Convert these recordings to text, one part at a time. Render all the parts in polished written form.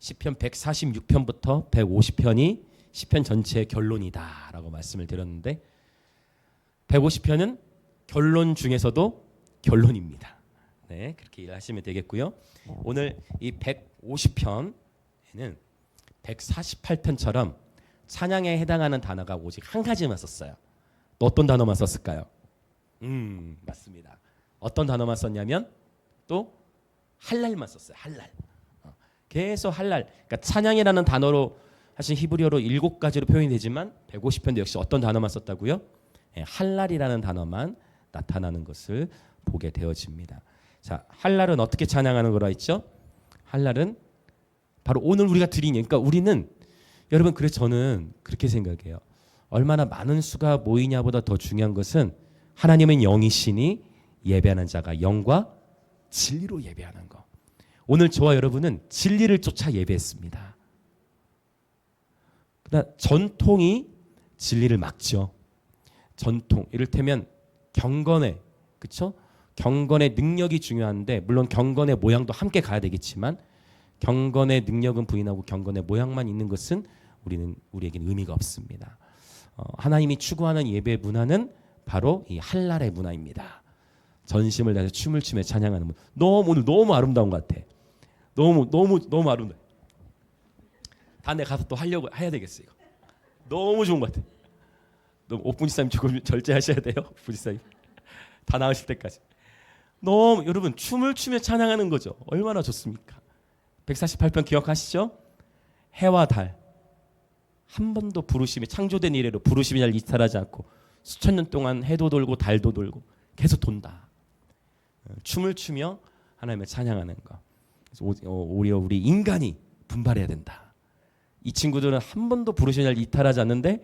시편 146편부터 150편이 시편 전체의 결론이다라고 말씀을 드렸는데 150편은 결론 중에서도 결론입니다. 네, 그렇게 이해하시면 되겠고요. 오늘 이 150편에는 148편처럼 찬양에 해당하는 단어가 오직 한 가지만 썼어요. 또 어떤 단어만 썼을까요? 맞습니다. 어떤 단어만 썼냐면 또 할랄만 썼어요. 할랄. 계속 할랄. 그러니까 찬양이라는 단어로 사실 히브리어로 7가지로 표현이 되지만 150편도 역시 어떤 단어만 썼다고요? 할랄이라는 단어만 나타나는 것을 보게 되어집니다. 자, 할랄은 어떻게 찬양하는 거라 했죠? 할랄은 바로 오늘 우리가 드린 그러니까 우리는 여러분 그래서 저는 그렇게 생각해요. 얼마나 많은 수가 모이냐보다 더 중요한 것은 하나님은 영이시니 예배하는 자가 영과 진리로 예배하는 거. 오늘 저와 여러분은 진리를 쫓아 예배했습니다. 그러나 전통이 진리를 막죠. 전통 이를테면 경건의 그렇죠? 경건의 능력이 중요한데 물론 경건의 모양도 함께 가야 되겠지만 경건의 능력은 부인하고 경건의 모양만 있는 것은 우리에게는 의미가 없습니다. 하나님이 추구하는 예배 문화는 바로 이 할랄의 문화입니다. 전심을 다해서 춤을 추며 찬양하는 문화. 오늘 너무 아름다운 것 같아. 너무 아름다워. 다음에 가서 또 하려고 해야 되겠어 이거. 너무 좋은 것 같아. 옥분지사님 조금 절제하셔야 돼요. 분지사님 다 나으실 때까지. 여러분 춤을 추며 찬양하는 거죠. 얼마나 좋습니까? 148편 기억하시죠? 해와 달 한 번도 부르심이 창조된 이래로 부르심이 잘 이탈하지 않고 수천 년 동안 해도 돌고 달도 돌고 계속 돈다. 춤을 추며 하나님을 찬양하는 거. 그래서 오히려 우리 인간이 분발해야 된다. 이 친구들은 한 번도 부르심이 잘 이탈하지 않는데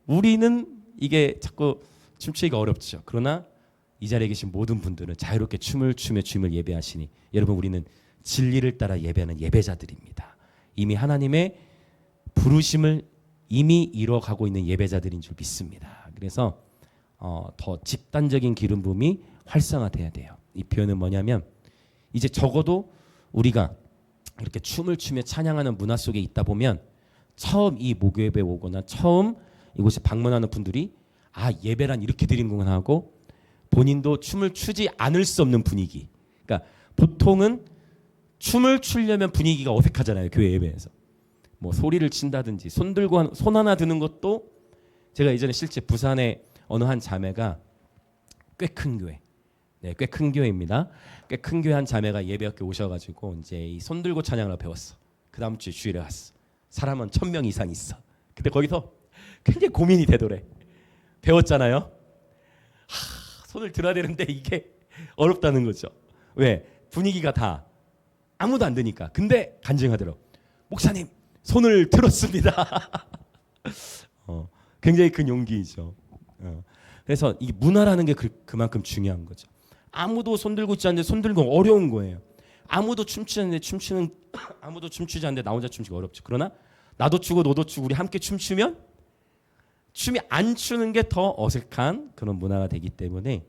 우리는 이게 자꾸 춤추기가 어렵죠. 그러나 이 자리에 계신 모든 분들은 자유롭게 춤을 추며 주님을 예배하시니 여러분 우리는 진리를 따라 예배하는 예배자들입니다. 이미 하나님의 부르심을 이미 이뤄가고 있는 예배자들인 줄 믿습니다. 그래서 더 집단적인 기름 부음이 활성화돼야 돼요. 이 표현은 뭐냐면 이제 적어도 우리가 이렇게 춤을 추며 찬양하는 문화 속에 있다 보면 처음 이 목요예배 오거나 처음 이곳에 방문하는 분들이 예배란 이렇게 드리는구나 하고 본인도 춤을 추지 않을 수 없는 분위기. 그러니까 보통은 춤을 추려면 분위기가 어색하잖아요. 교회 예배에서. 뭐 소리를 친다든지 손 하나 드는 것도 제가 예전에 실제 부산에 어느 한 자매가 꽤 큰 교회. 네, 꽤 큰 교회입니다. 꽤 큰 교회 한 자매가 예배학교 오셔가지고 이제 이 손 들고 찬양을 배웠어. 그 다음 주에 주일에 갔어. 사람은 1000명 이상 있어. 근데 거기서 굉장히 고민이 되더래. 배웠잖아요. 손을 들어야 되는데 이게 어렵다는 거죠. 왜? 분위기가 다 아무도 안 되니까. 근데 간증하더라고. 목사님 손을 들었습니다. 굉장히 큰 용기이죠. 그래서 이 문화라는 게 그만큼 중요한 거죠. 아무도 손 들고 있지 않는데 손 들고 어려운 거예요. 아무도 춤추지 않는데 나 혼자 춤추기 어렵죠. 그러나 나도 추고 너도 추고 우리 함께 춤추면 춤이 안 추는 게 더 어색한 그런 문화가 되기 때문에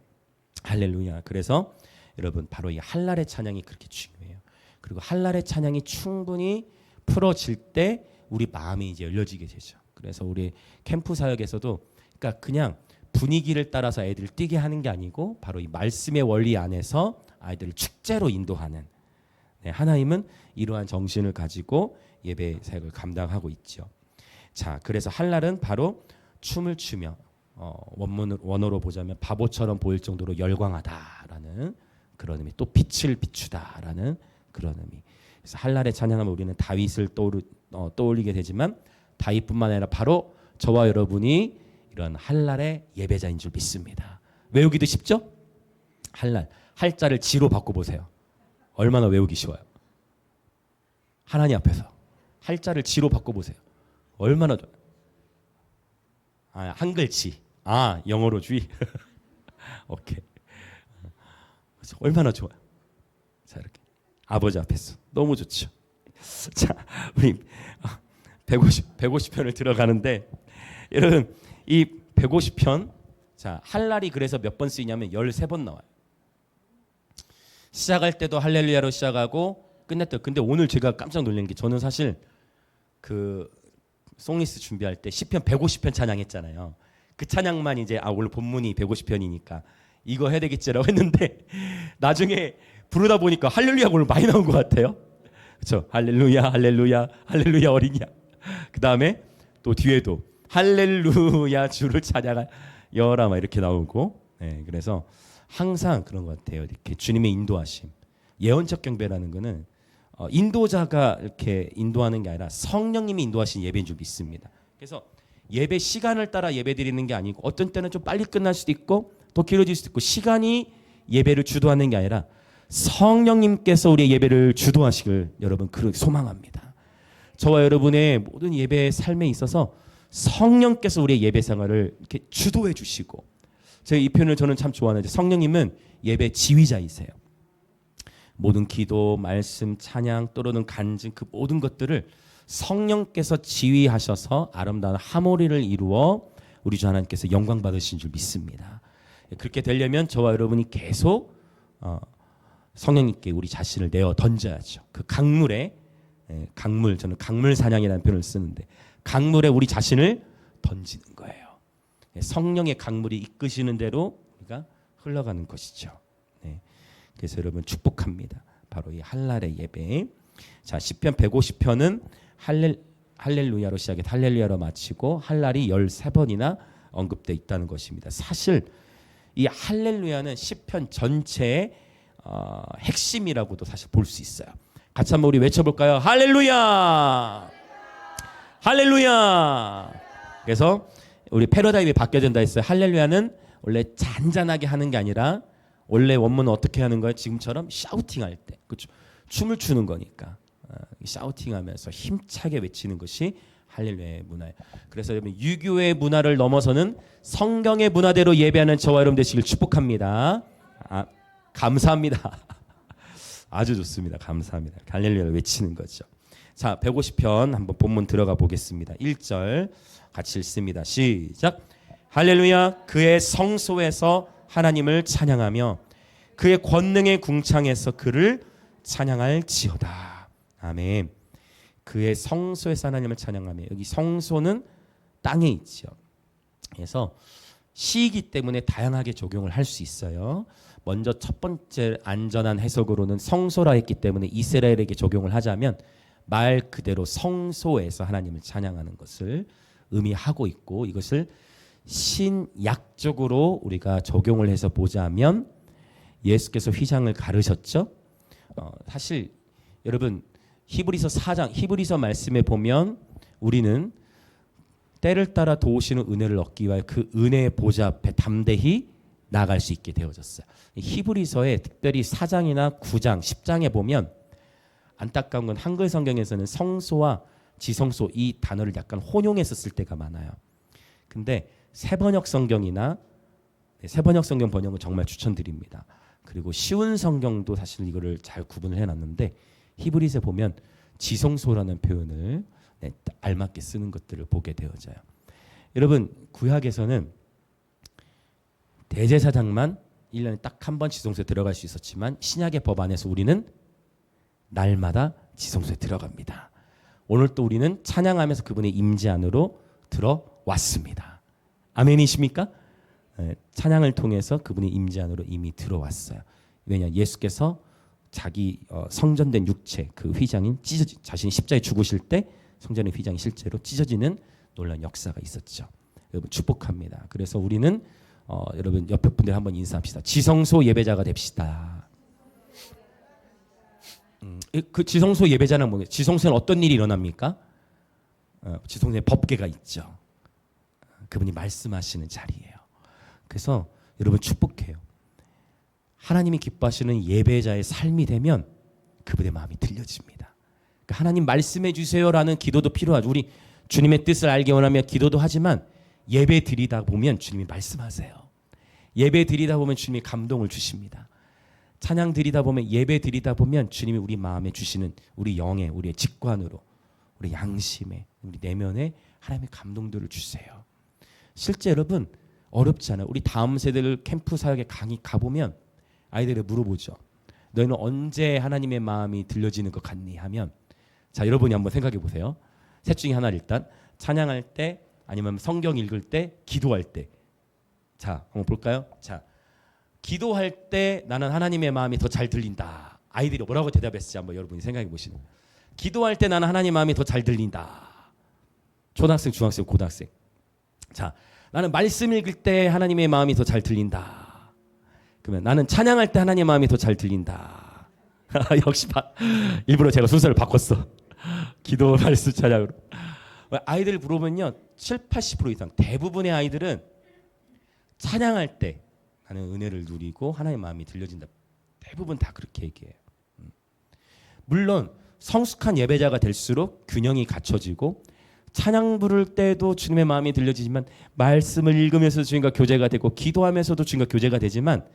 할렐루야. 그래서 여러분 바로 이 할랄의 찬양이 그렇게 중요해요. 그리고 할랄의 찬양이 충분히 풀어질 때 우리 마음이 이제 열려지게 되죠. 그래서 우리 캠프 사역에서도 그러니까 그냥 분위기를 따라서 애들을 뛰게 하는 게 아니고 바로 이 말씀의 원리 안에서 아이들을 축제로 인도하는 하나님은 이러한 정신을 가지고 예배 사역을 감당하고 있죠. 자, 그래서 할랄은 바로 춤을 추며 원어로 보자면 바보처럼 보일 정도로 열광하다라는 그런 의미, 또 빛을 비추다라는 그런 의미. 그래서 할랄의 찬양하면 우리는 다윗을 떠올리게 되지만 다윗뿐만 아니라 바로 저와 여러분이 이런 할랄의 예배자인 줄 믿습니다. 외우기도 쉽죠? 할랄, 할자를 지로 바꿔보세요. 얼마나 외우기 쉬워요. 하나님 앞에서 할자를 지로 바꿔보세요. 얼마나 좋아요. 한글지. 영어로 주의. 오케이. 얼마나 좋아요. 자, 이렇게 아버지 앞에서 너무 좋죠. 자, 우리 150편을 들어가는데 여러분 이 150편 자, 할랄이 그래서 몇 번 쓰이냐면 13번 나와요. 시작할 때도 할렐루야로 시작하고 끝냈다. 근데 오늘 제가 깜짝 놀란 게 저는 사실 그 송리스 준비할 때 시편 150편 찬양했잖아요. 그 찬양만 이제 오늘 본문이 150편이니까 이거 해야 되겠지라고 했는데 나중에 부르다 보니까 할렐루야가 오늘 많이 나온 것 같아요. 그렇죠? 할렐루야 할렐루야 할렐루야 어리냐. 그 다음에 또 뒤에도 할렐루야 주를 찬양하여라 막 이렇게 나오고. 네, 그래서 항상 그런 것 같아요. 이렇게 주님의 인도하심. 예언적 경배라는 거는 인도자가 이렇게 인도하는 게 아니라 성령님이 인도하신 예배인 줄 믿습니다. 그래서 예배 시간을 따라 예배 드리는 게 아니고 어떤 때는 좀 빨리 끝날 수도 있고 더 길어질 수도 있고 시간이 예배를 주도하는 게 아니라 성령님께서 우리의 예배를 주도하시길 여러분 그렇게 소망합니다. 저와 여러분의 모든 예배의 삶에 있어서 성령께서 우리의 예배 생활을 이렇게 주도해 주시고, 제가 이 표현을 저는 참 좋아하는데 성령님은 예배 지휘자이세요. 모든 기도, 말씀, 찬양, 또는 간증 그 모든 것들을 성령께서 지휘하셔서 아름다운 하모니를 이루어 우리 주 하나님께서 영광 받으신 줄 믿습니다. 그렇게 되려면 저와 여러분이 계속 성령님께 우리 자신을 내어 던져야죠. 그 강물에 강물, 저는 강물 사냥이라는 표현을 쓰는데 강물에 우리 자신을 던지는 거예요. 성령의 강물이 이끄시는 대로 우리가 흘러가는 것이죠. 네. 그래서 여러분 축복합니다. 바로 이 한날의 예배. 자, 시편 150편은 할렐루야로 시작해 할렐루야로 마치고 한날이 13번이나 언급되어 있다는 것입니다. 사실 이 할렐루야는 시편 전체의 핵심이라고도 사실 볼 수 있어요. 같이 한번 우리 외쳐볼까요? 할렐루야! 할렐루야! 그래서 우리 패러다임이 바뀌어야 된다 했어요. 할렐루야는 원래 잔잔하게 하는 게 아니라 원래 원문은 어떻게 하는 거예요? 지금처럼 샤우팅할 때, 그렇죠? 춤을 추는 거니까 샤우팅하면서 힘차게 외치는 것이 할렐루야의 문화예요. 그래서 여러분 유교의 문화를 넘어서는 성경의 문화대로 예배하는 저와 여러분 되시길 축복합니다. 감사합니다. 아주 좋습니다. 감사합니다. 할렐루야를 외치는 거죠. 자, 150편 한번 본문 들어가 보겠습니다. 1절 같이 읽습니다. 시작. 할렐루야, 그의 성소에서 하나님을 찬양하며 그의 권능의 궁창에서 그를 찬양할지어다. 아멘. 그의 성소에서 하나님을 찬양하며, 여기 성소는 땅에 있죠. 그래서 시이기 때문에 다양하게 적용을 할 수 있어요. 먼저 첫 번째 안전한 해석으로는 성소라 했기 때문에 이스라엘에게 적용을 하자면 말 그대로 성소에서 하나님을 찬양하는 것을 의미하고 있고, 이것을 신약적으로 우리가 적용을 해서 보자면 예수께서 휘장을 가르셨죠. 사실 여러분 히브리서 4장 히브리서 말씀에 보면 우리는 때를 따라 도우시는 은혜를 얻기 위하여 그 은혜의 보좌 앞에 담대히 나아갈 수 있게 되어졌어요. 히브리서에 특별히 4장이나 9장, 10장에 보면 안타까운 건 한글 성경에서는 성소와 지성소 이 단어를 약간 혼용해서 쓸 때가 많아요. 근데 새번역 성경이나 새번역 성경 번역은 정말 추천드립니다. 그리고 쉬운 성경도 사실 이거를 잘 구분을 해놨는데 히브리서에 보면 지성소라는 표현을 알맞게 쓰는 것들을 보게 되어져요. 여러분 구약에서는 대제사장만 1년에 딱 한 번 지성소에 들어갈 수 있었지만 신약의 법 안에서 우리는 날마다 지성소에 들어갑니다. 오늘 또 우리는 찬양하면서 그분의 임재 안으로 들어왔습니다. 아멘이십니까? 찬양을 통해서 그분의 임재 안으로 이미 들어왔어요. 왜냐? 예수께서 자기 성전된 육체 그 휘장인 자신이 십자가에 죽으실 때 성전의 휘장이 실제로 찢어지는 놀라운 역사가 있었죠. 여러분 축복합니다. 그래서 우리는 여러분 옆에 분들 한번 인사합시다. 지성소 예배자가 됩시다. 그 지성소 예배자는 뭐예요? 지성소에는 어떤 일이 일어납니까? 지성소에 법궤가 있죠. 그분이 말씀하시는 자리예요. 그래서 여러분 축복해요. 하나님이 기뻐하시는 예배자의 삶이 되면 그분의 마음이 들려집니다. 그러니까 하나님 말씀해 주세요라는 기도도 필요하죠. 우리 주님의 뜻을 알기 원하며 기도도 하지만 예배 드리다 보면 주님이 말씀하세요. 예배 드리다 보면 주님이 감동을 주십니다. 찬양 드리다 보면 예배 드리다 보면 주님이 우리 마음에 주시는 우리 영에 우리의 직관으로 우리 양심에 우리 내면에 하나님의 감동들을 주세요. 실제 여러분 어렵지 않아요. 우리 다음 세대들 캠프 사역에 강의 가보면 아이들을 물어보죠. 너희는 언제 하나님의 마음이 들려지는 것 같니 하면, 자 여러분이 한번 생각해 보세요. 셋 중에 하나, 일단 찬양할 때, 아니면 성경 읽을 때, 기도할 때. 자 한번 볼까요? 자, 기도할 때 나는 하나님의 마음이 더 잘 들린다. 아이들이 뭐라고 대답했을지 한번 여러분이 생각해 보시는. 기도할 때 나는 하나님의 마음이 더 잘 들린다. 초등학생, 중학생, 고등학생. 자, 나는 말씀 읽을 때 하나님의 마음이 더 잘 들린다. 그러면 나는 찬양할 때 하나님의 마음이 더 잘 들린다. 역시 일부러 제가 순서를 바꿨어. 기도, 말씀, 찬양으로. 아이들 물어보면요, 70~80% 이상 대부분의 아이들은 찬양할 때 나는 은혜를 누리고 하나님의 마음이 들려진다. 대부분 다 그렇게 얘기해요. 물론 성숙한 예배자가 될수록 균형이 갖춰지고 찬양 부를 때도 주님의 마음이 들려지지만, 말씀을 읽으면서 주님과 교제가 되고 기도하면서도 주님과 교제가 되지만,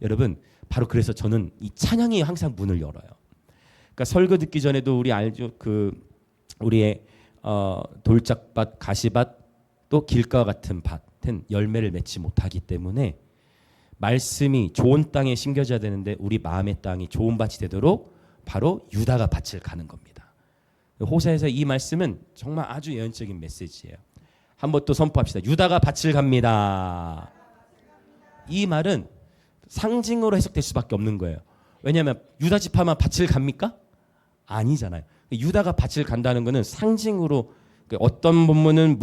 여러분 바로 그래서 저는 이 찬양이 항상 문을 열어요. 그러니까 설교 듣기 전에도 우리 알죠? 우리의 돌짝밭, 가시밭, 또 길가와 같은 밭은 열매를 맺지 못하기 때문에 말씀이 좋은 땅에 심겨져야 되는데, 우리 마음의 땅이 좋은 밭이 되도록 바로 유다가 밭을 가는 겁니다. 호세아에서 이 말씀은 정말 아주 예언적인 메시지예요. 한번 또 선포합시다. 유다가 밭을 갑니다. 이 말은 상징으로 해석될 수밖에 없는 거예요. 왜냐하면 유다 지파만 밭을 갑니까? 아니잖아요. 유다가 밭을 간다는 것은 상징으로, 어떤 본문은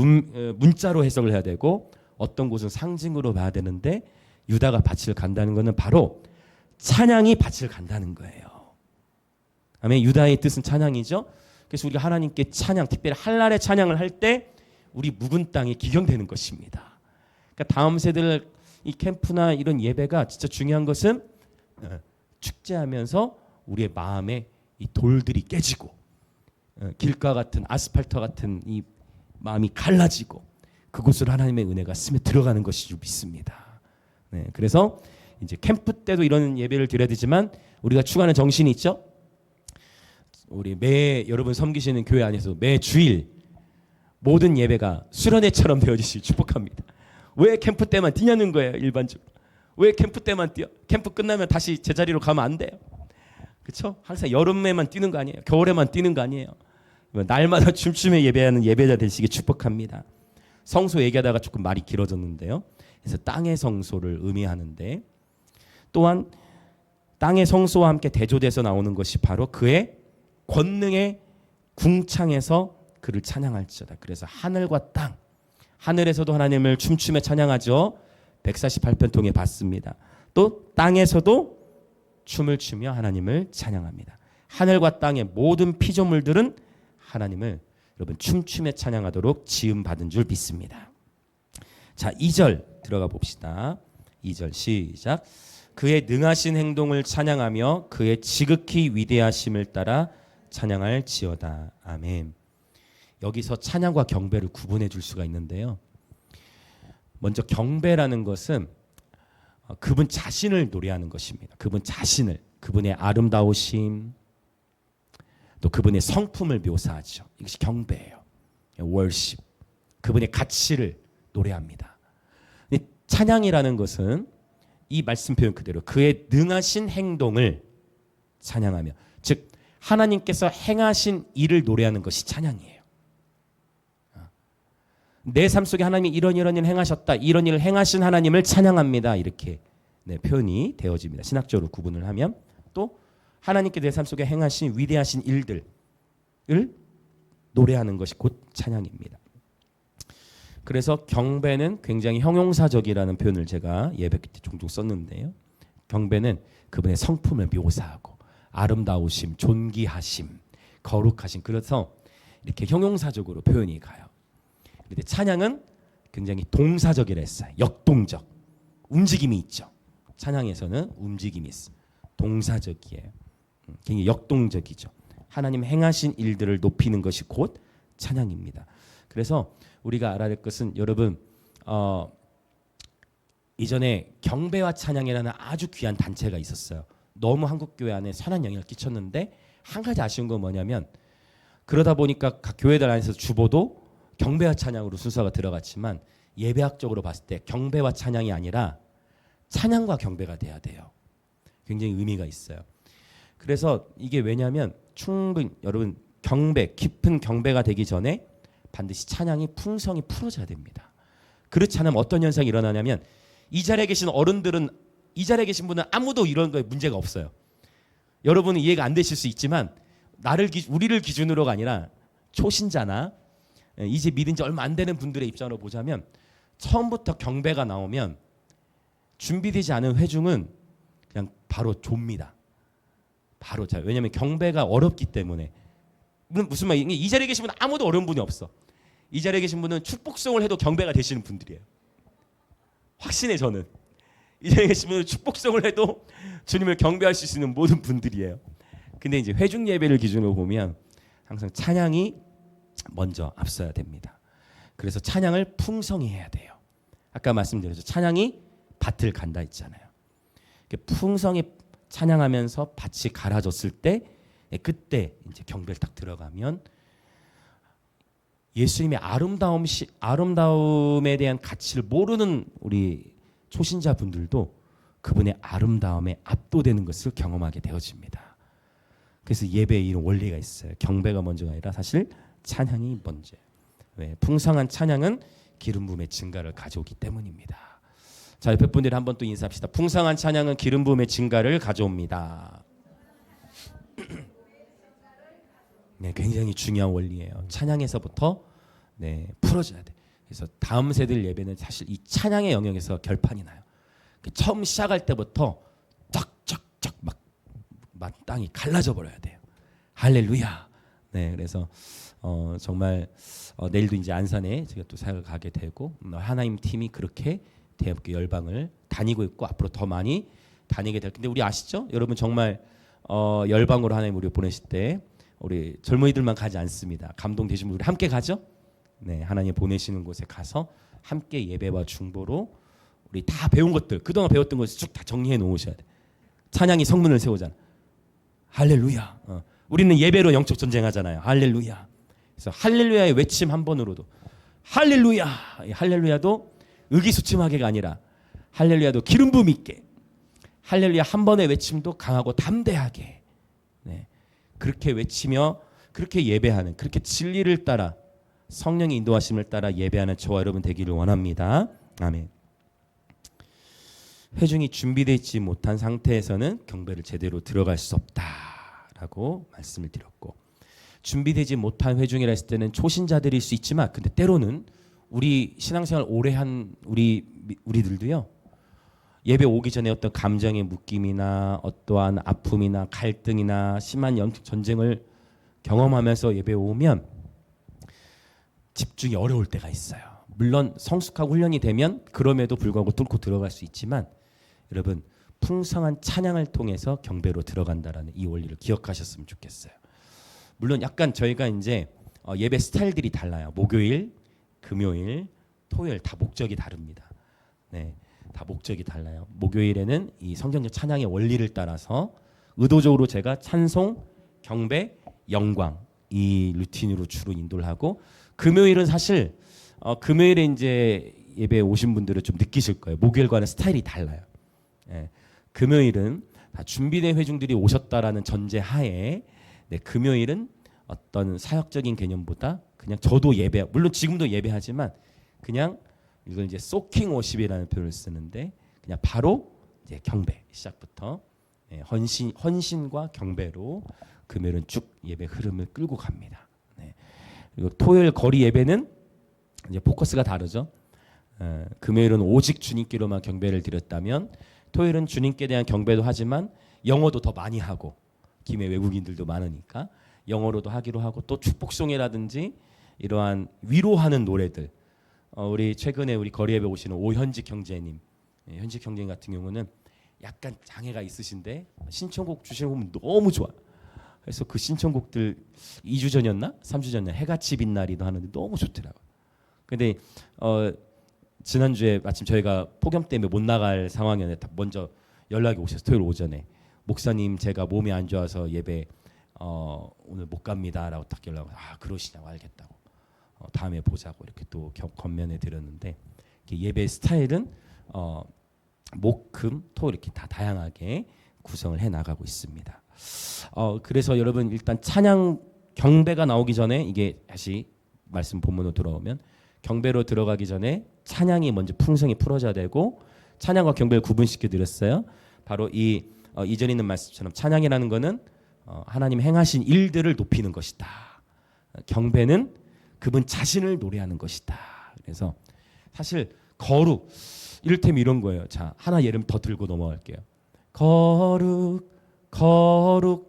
문자로 해석을 해야 되고 어떤 곳은 상징으로 봐야 되는데, 유다가 밭을 간다는 것은 바로 찬양이 밭을 간다는 거예요. 아멘. 유다의 뜻은 찬양이죠. 그래서 우리가 하나님께 찬양, 특별히 한날의 찬양을 할 때 우리 묵은 땅이 기경되는 것입니다. 그러니까 다음 세대들 이 캠프나 이런 예배가 진짜 중요한 것은 축제하면서 우리의 마음에 이 돌들이 깨지고, 길가 같은 아스팔트 같은 이 마음이 갈라지고, 그곳으로 하나님의 은혜가 스며 들어가는 것이 믿습니다. 네, 그래서 이제 캠프 때도 이런 예배를 드려야 되지만 우리가 추구하는 정신이 있죠. 우리 여러분 섬기시는 교회 안에서 매 주일 모든 예배가 수련회처럼 되어지시길 축복합니다. 왜 캠프 때만 뛰냐는 거예요. 일반적으로 왜 캠프 때만 뛰어? 캠프 끝나면 다시 제자리로 가면 안 돼요. 그렇죠? 항상 여름에만 뛰는 거 아니에요. 겨울에만 뛰는 거 아니에요. 날마다 춤추며 예배하는 예배자 되시길 축복합니다. 성소 얘기하다가 조금 말이 길어졌는데요. 그래서 땅의 성소를 의미하는데, 또한 땅의 성소와 함께 대조돼서 나오는 것이 바로 그의 권능의 궁창에서 그를 찬양할지어다. 그래서 하늘과 땅, 하늘에서도 하나님을 춤추며 찬양하죠. 148편 통해 봤습니다. 또 땅에서도 춤을 추며 하나님을 찬양합니다. 하늘과 땅의 모든 피조물들은 하나님을 여러분 춤추며 찬양하도록 지음 받은 줄 믿습니다. 자, 2절 들어가 봅시다. 2절 시작. 그의 능하신 행동을 찬양하며 그의 지극히 위대하심을 따라 찬양할지어다. 아멘. 여기서 찬양과 경배를 구분해 줄 수가 있는데요. 먼저 경배라는 것은 그분 자신을 노래하는 것입니다. 그분 자신을, 그분의 아름다우심, 또 그분의 성품을 묘사하죠. 이것이 경배예요. 월십. 그분의 가치를 노래합니다. 찬양이라는 것은 이 말씀 표현 그대로 그의 능하신 행동을 찬양하며, 즉 하나님께서 행하신 일을 노래하는 것이 찬양이에요. 내 삶 속에 하나님이 이런 일을 행하셨다, 이런 일을 행하신 하나님을 찬양합니다. 이렇게 표현이 되어집니다. 신학적으로 구분을 하면, 또 하나님께 내 삶 속에 행하신 위대하신 일들을 노래하는 것이 곧 찬양입니다. 그래서 경배는 굉장히 형용사적이라는 표현을 제가 예배 때 종종 썼는데요. 경배는 그분의 성품을 묘사하고 아름다우심, 존귀하심, 거룩하심, 그래서 이렇게 형용사적으로 표현이 가요. 그런데 찬양은 굉장히 동사적이라 했어요. 역동적, 움직임이 있죠. 찬양에서는 움직임이 있어요. 동사적이에요. 굉장히 역동적이죠. 하나님 행하신 일들을 높이는 것이 곧 찬양입니다. 그래서 우리가 알아야 될 것은, 여러분 이전에 경배와 찬양이라는 아주 귀한 단체가 있었어요. 너무 한국교회 안에 선한 영향을 끼쳤는데, 한 가지 아쉬운 건 뭐냐면, 그러다 보니까 각 교회들 안에서 주보도 경배와 찬양으로 순서가 들어갔지만, 예배학적으로 봤을 때 경배와 찬양이 아니라 찬양과 경배가 돼야 돼요. 굉장히 의미가 있어요. 그래서 이게 왜냐하면 충분 여러분 경배 깊은 경배가 되기 전에 반드시 찬양이 풍성히 풀어져야 됩니다. 그렇지 않으면 어떤 현상이 일어나냐면 이 자리에 계신 어른들은 이 자리에 계신 분은 아무도 이런 거에 문제가 없어요. 여러분은 이해가 안 되실 수 있지만 우리를 기준으로가 아니라 초신자나 이제 믿은 지 얼마 안 되는 분들의 입장으로 보자면 처음부터 경배가 나오면 준비되지 않은 회중은 그냥 바로 좁니다. 바로 자 왜냐하면 경배가 어렵기 때문에. 무슨 말이냐? 이 자리에 계신 분은 아무도 어려운 분이 없어. 이 자리에 계신 분은 축복송을 해도 경배가 되시는 분들이에요. 확신해 저는. 이 자리에 계신 분은 축복송을 해도 주님을 경배할 수 있는 모든 분들이에요. 근데 이제 회중 예배를 기준으로 보면 항상 찬양이 먼저 앞서야 됩니다. 그래서 찬양을 풍성히 해야 돼요. 아까 말씀드렸죠. 찬양이 밭을 간다 했잖아요. 풍성히 찬양하면서 밭이 갈아졌을 때 그때 이제 경배를 딱 들어가면 예수님의 아름다움에 대한 가치를 모르는 우리 초신자 분들도 그분의 아름다움에 압도되는 것을 경험하게 되어집니다. 그래서 예배에 이런 원리가 있어요. 경배가 먼저가 아니라 사실 찬양이 먼저예요. 왜? 풍성한 찬양은 기름 부음의 증가를 가져오기 때문입니다. 자, 옆에 분들이 한번 또 인사합시다. 풍성한 찬양은 기름 부음의 증가를 가져옵니다. 네, 굉장히 중요한 원리예요. 찬양에서부터 풀어져야 돼. 그래서 다음 세대 예배는 사실 이 찬양의 영역에서 결판이 나요. 처음 시작할 때부터 쫙쫙쫙 막 땅이 갈라져 버려야 돼요. 할렐루야. 네, 그래서 정말 내일도 이제 안산에 제가 또 사역을 가게 되고 하나님 팀이 그렇게 대학교 열방을 다니고 있고 앞으로 더 많이 다니게 될. 근데 우리 아시죠? 여러분 정말 열방으로 하나님 우리 보내실 때 우리 젊은이들만 가지 않습니다. 감동되신 분들 함께 가죠. 네, 하나님 보내시는 곳에 가서 함께 예배와 중보로 우리 다 배운 것들 그동안 배웠던 것을 쭉 다 정리해 놓으셔야 돼. 찬양이 성문을 세우잖아. 할렐루야. 우리는 예배로 영적 전쟁하잖아요. 할렐루야. 그래서 할렐루야의 외침 한 번으로도 할렐루야. 할렐루야도 의기소침하게가 아니라 할렐루야도 기름 부음 있게 할렐루야 한 번의 외침도 강하고 담대하게 그렇게 외치며 그렇게 예배하는 그렇게 진리를 따라 성령의 인도하심을 따라 예배하는 저와 여러분 되기를 원합니다. 아멘. 회중이 준비되어 있지 못한 상태에서는 경배를 제대로 들어갈 수 없다라고 말씀을 드렸고 준비되지 못한 회중이라 했을 때는 초신자들일 수 있지만 근데 때로는 우리 신앙생활 오래 한 우리들도요. 예배 오기 전에 어떤 감정의 묶임이나 어떠한 아픔이나 갈등이나 심한 영적 전쟁을 경험하면서 예배 오면 집중이 어려울 때가 있어요. 물론 성숙하고 훈련이 되면 그럼에도 불구하고 뚫고 들어갈 수 있지만 여러분 풍성한 찬양을 통해서 경배로 들어간다라는 이 원리를 기억하셨으면 좋겠어요. 물론 약간 저희가 이제 예배 스타일들이 달라요. 목요일, 금요일, 토요일 다 목적이 다릅니다. 네. 다 목적이 달라요. 목요일에는 이 성경적 찬양의 원리를 따라서 의도적으로 제가 찬송, 경배, 영광 이 루틴으로 주로 인도를 하고 금요일은 사실 금요일에 이제 예배에 오신 분들은 좀 느끼실 거예요. 목요일과는 스타일이 달라요. 예, 금요일은 다 준비된 회중들이 오셨다라는 전제 하에 금요일은 어떤 사역적인 개념보다 그냥 저도 예배 물론 지금도 예배하지만 그냥 이걸 이제 소킹 워십이라는 표현을 쓰는데 그냥 바로 이제 경배 시작부터 헌신과 경배로 금요일은 쭉 예배 흐름을 끌고 갑니다. 네. 그리고 토요일 거리 예배는 이제 포커스가 다르죠. 금요일은 오직 주님께로만 경배를 드렸다면 토요일은 주님께 대한 경배도 하지만 영어도 더 많이 하고 김해 외국인들도 많으니까 영어로도 하기로 하고 또 축복송이라든지 이러한 위로하는 노래들 우리 최근에 우리 거리 예배 오시는 오현직 형제님 현직 형제님 같은 경우는 약간 장애가 있으신데 신청곡 주시는 거 보면 너무 좋아. 그래서 그 신청곡들 2주 전이었나 3주 전에 해같이 빛나리도 하는데 너무 좋더라고요. 근데 지난주에 마침 저희가 폭염 때문에 못 나갈 상황이었는데 먼저 연락이 오셨어요. 토요일 오전에 목사님 제가 몸이 안 좋아서 예배 오늘 못 갑니다라고 딱 연락을 그러시냐고 알겠다고 다음에 보자고 이렇게 또 겉면에 드렸는데 예배 스타일은 목, 금, 토 이렇게 다 다양하게 구성을 해 나가고 있습니다. 그래서 여러분 일단 찬양 경배가 나오기 전에 이게 다시 말씀 본문으로 돌아오면 경배로 들어가기 전에 찬양이 먼저 풍성히 풀어져야 되고 찬양과 경배를 구분시켜 드렸어요. 바로 이 이전에 있는 말씀처럼 찬양이라는 것은 하나님 행하신 일들을 높이는 것이다. 경배는 그분 자신을 노래하는 것이다. 그래서 사실 거룩 이를테면 이런 거예요. 자, 하나 예를 더 들고 넘어갈게요. 거룩 거룩.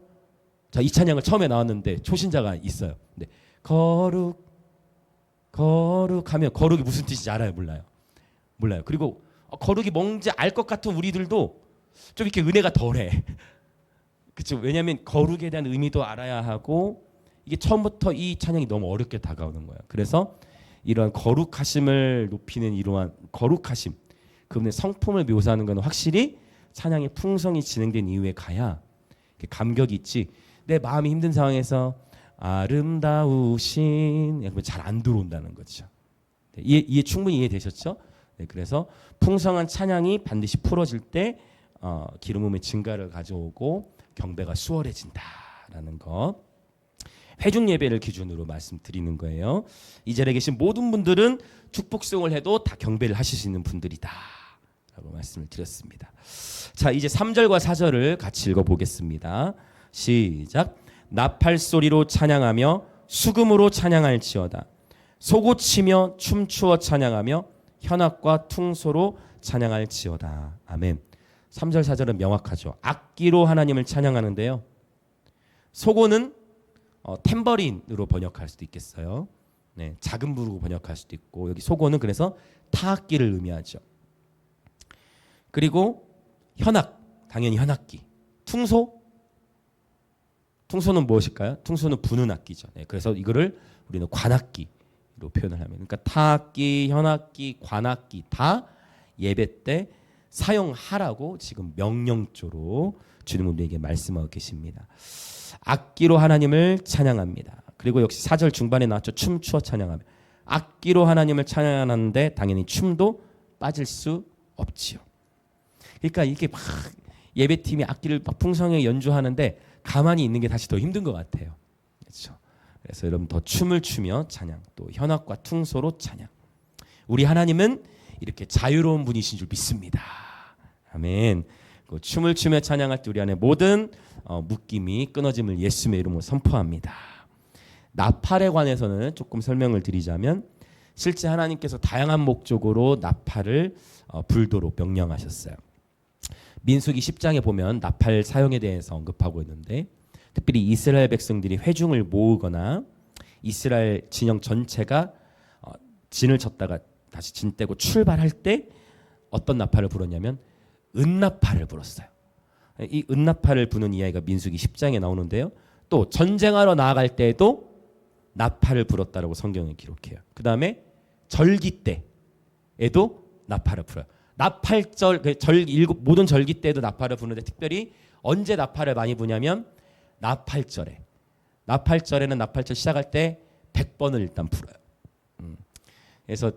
자, 이 찬양을 처음에 나왔는데 초신자가 있어요. 근데 거룩 거룩하면 거룩이 무슨 뜻인지 알아요? 몰라요? 몰라요. 그리고 거룩이 뭔지 알 것 같은 우리들도 좀 이렇게 은혜가 덜해. 그렇죠? 왜냐하면 거룩에 대한 의미도 알아야 하고 이게 처음부터 이 찬양이 너무 어렵게 다가오는 거예요. 그래서 이러한 거룩하심을 높이는 이러한 거룩하심, 그분의 성품을 묘사하는 것은 확실히 찬양의 풍성이 진행된 이후에 가야 감격이 있지. 내 마음이 힘든 상황에서 아름다우신 잘 안 들어온다는 거죠. 이해 충분히 이해되셨죠? 네, 그래서 풍성한 찬양이 반드시 풀어질 때 기름 부음의 증가를 가져오고 경배가 수월해진다라는 것. 회중 예배를 기준으로 말씀드리는 거예요. 이 자리에 계신 모든 분들은 축복송을 해도 다 경배를 하실 수 있는 분들이다 라고 말씀을 드렸습니다. 자, 이제 3절과 4절을 같이 읽어보겠습니다. 시작. 나팔소리로 찬양하며 수금으로 찬양할지어다. 소고치며 춤추어 찬양하며 현악과 퉁소로 찬양할지어다. 아멘. 3절 4절은 명확하죠. 악기로 하나님을 찬양하는데요. 소고는 탬버린으로 번역할 수도 있겠어요. 네, 작은 부로 번역할 수도 있고 여기 소고는 그래서 타악기를 의미하죠. 그리고 현악, 당연히 현악기. 퉁소는 무엇일까요? 퉁소는 부는 악기죠. 네, 그래서 이거를 우리는 관악기로 표현을 하면, 그러니까 타악기, 현악기, 관악기 다 예배 때 사용하라고 지금 명령조로 주님 우리에게 말씀하고 계십니다. 악기로 하나님을 찬양합니다. 그리고 역시 4절 중반에 나왔죠. 춤추어 찬양하며. 악기로 하나님을 찬양하는데 당연히 춤도 빠질 수 없지요. 그러니까 이렇게 막 예배팀이 악기를 막 풍성하게 연주하는데 가만히 있는 게 다시 더 힘든 것 같아요. 그렇죠? 그래서 여러분 더 춤을 추며 찬양, 또 현악과 퉁소로 찬양. 우리 하나님은 이렇게 자유로운 분이신 줄 믿습니다. 아멘. 그 춤을 추며 찬양할 때 우리 안에 모든 묶임이 끊어짐을 예수님의 이름으로 선포합니다. 나팔에 관해서는 조금 설명을 드리자면 실제 하나님께서 다양한 목적으로 나팔을 불도록 명령하셨어요. 민수기 10장에 보면 나팔 사용에 대해서 언급하고 있는데 특별히 이스라엘 백성들이 회중을 모으거나 이스라엘 진영 전체가 진을 쳤다가 다시 진 떼고 출발할 때 어떤 나팔을 불었냐면 은나팔을 불었어요. 이 은나팔을 부는 이야기가 민수기 10장에 나오는데요. 또 전쟁하러 나아갈 때에도 나팔을 불었다라고 성경에 기록해요. 그 다음에 절기 때에도 나팔을 불어요. 나팔절, 모든 절기 때에도 나팔을 부는데 특별히 언제 나팔을 많이 부냐면 나팔절에. 나팔절에는 나팔절 시작할 때 100번을 일단 불어요. 그래서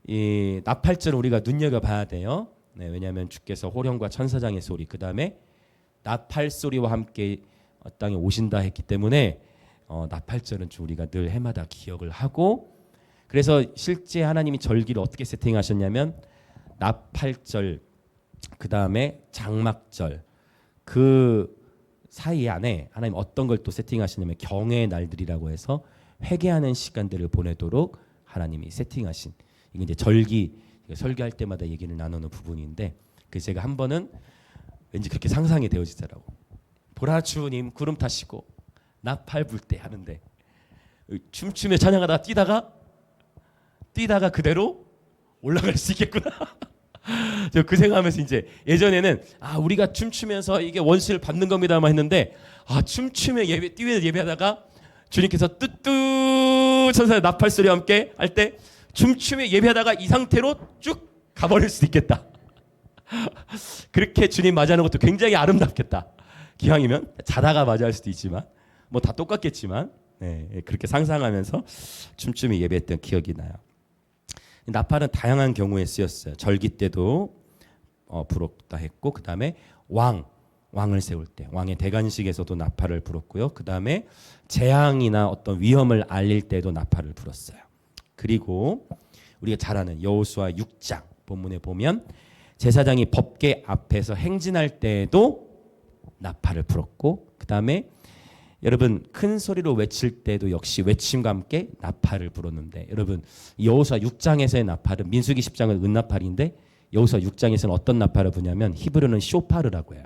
이 나팔절을 우리가 눈여겨봐야 돼요. 네, 왜냐하면 주께서 호령과 천사장의 소리, 그 다음에 나팔 소리와 함께 땅에 오신다 했기 때문에 나팔절은 우리가 늘 해마다 기억을 하고, 그래서 실제 하나님이 절기를 어떻게 세팅하셨냐면 나팔절, 그 다음에 장막절, 그 사이 안에 하나님 어떤 걸 또 세팅하시냐면 경외의 날들이라고 해서 회개하는 시간들을 보내도록 하나님이 세팅하신, 이게 이제 절기 설교할 때마다 얘기를 나누는 부분인데, 그 제가 한 번은 왠지 그렇게 상상이 되어지더라고. 보라 주님 구름 타시고 나팔 불 때 하는데 춤추며 찬양하다가 뛰다가 그대로 올라갈 수 있겠구나. 저 그 생각하면서 이제 예전에는 우리가 춤추면서 이게 원수를 받는 겁니다만 했는데 춤추며 뛰면서 예배하다가 주님께서 뚜뚜 천사의 나팔 소리와 함께 할 때 춤추며 예배하다가 이 상태로 쭉 가버릴 수도 있겠다. 그렇게 주님 맞이하는 것도 굉장히 아름답겠다. 기왕이면 자다가 맞이할 수도 있지만 뭐 다 똑같겠지만 그렇게 상상하면서 춤추며 예배했던 기억이 나요. 나팔은 다양한 경우에 쓰였어요. 절기 때도 불었다 했고, 그 다음에 왕, 왕을 세울 때 왕의 대관식에서도 나팔을 불었고요. 그 다음에 재앙이나 어떤 위험을 알릴 때도 나팔을 불었어요. 그리고 우리가 잘 아는 여호수아 6장 본문에 보면 제사장이 법궤 앞에서 행진할 때에도 나팔을 불었고, 그 다음에 여러분 큰 소리로 외칠 때도 역시 외침과 함께 나팔을 불었는데, 여러분 여호수아 6장에서의 나팔은 민수기 10장은 은나팔인데 여호수아 6장에서는 어떤 나팔을 부냐면 히브리어는 쇼파르라고 해요.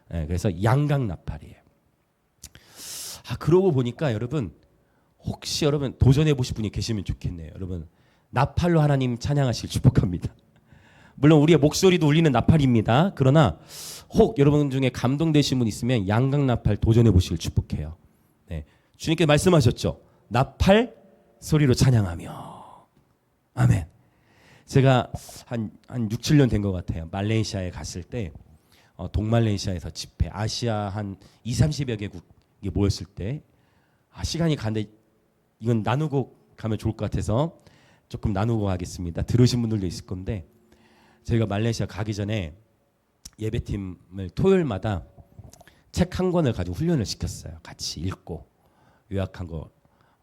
그래서 양각 나팔이에요. 그러고 보니까 여러분 혹시 여러분 도전해 보실 분이 계시면 좋겠네요. 여러분 나팔로 하나님 찬양하실 축복합니다. 물론 우리의 목소리도 울리는 나팔입니다. 그러나 혹 여러분 중에 감동되신 분 있으면 양각 나팔 도전해 보시길 축복해요. 네. 주님께 말씀하셨죠. 나팔 소리로 찬양하며. 아멘. 제가 한 6, 7년 된 것 같아요. 말레이시아에 갔을 때 동말레이시아에서 집회, 아시아 한 20-30여 개국이 모였을 때 시간이 가는데 이건 나누고 가면 좋을 것 같아서 조금 나누고 가겠습니다. 들으신 분들도 있을 건데, 저희가 말레이시아 가기 전에 예배팀을 토요일마다 책 한 권을 가지고 훈련을 시켰어요. 같이 읽고 요약한 거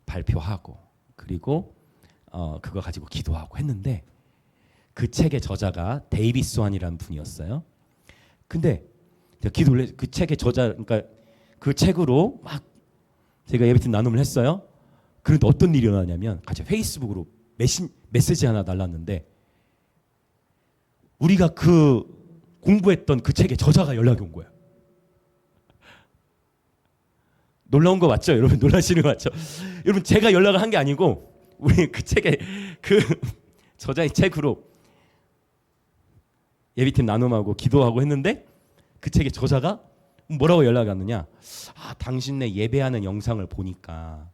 발표하고, 그리고 그거 가지고 기도하고 했는데, 그 책의 저자가 데이비드 스완이라는 분이었어요. 근데 기도를 그 책의 저자, 그러니까 그 책으로 막 제가 예배팀 나눔을 했어요. 그런데 어떤 일이 일어나냐면 같이 페이스북으로 메시지 하나 날랐는데, 우리가 그 공부했던 그 책의 저자가 연락이 온 거예요. 놀라운 거 맞죠? 여러분 놀라시는 거 맞죠? 여러분 제가 연락을 한 게 아니고 우리 그 책의 그 저자의 책으로 예비팀 나눔하고 기도하고 했는데, 그 책의 저자가 뭐라고 연락이 왔느냐? 당신네 예배하는 영상을 보니까